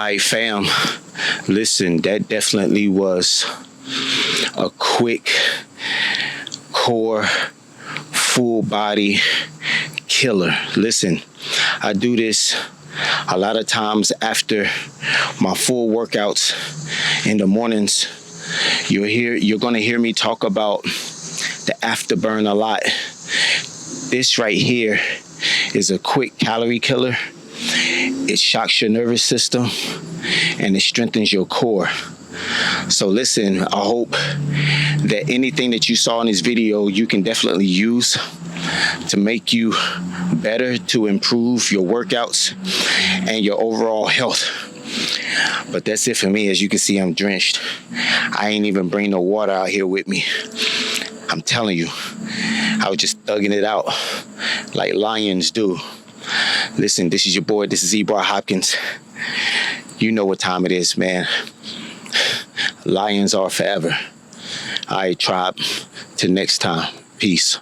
right, fam. Listen, that definitely was a quick core, full body killer. Listen, I do this a lot of times after my full workouts in the mornings. You're gonna hear me talk about the afterburn a lot. This right here is a quick calorie killer. It shocks your nervous system and it strengthens your core. So listen, I hope that anything that you saw in this video you can definitely use to make you better, to improve your workouts and your overall health. But that's it for me. As you can see, I'm drenched. I ain't even bring no water out here with me. I'm telling you, I was just thugging it out like lions do. Listen, this is your boy. This is EBAR Hopkins. You know what time it is, man. Lions are forever. All right, tribe. Till next time. Peace.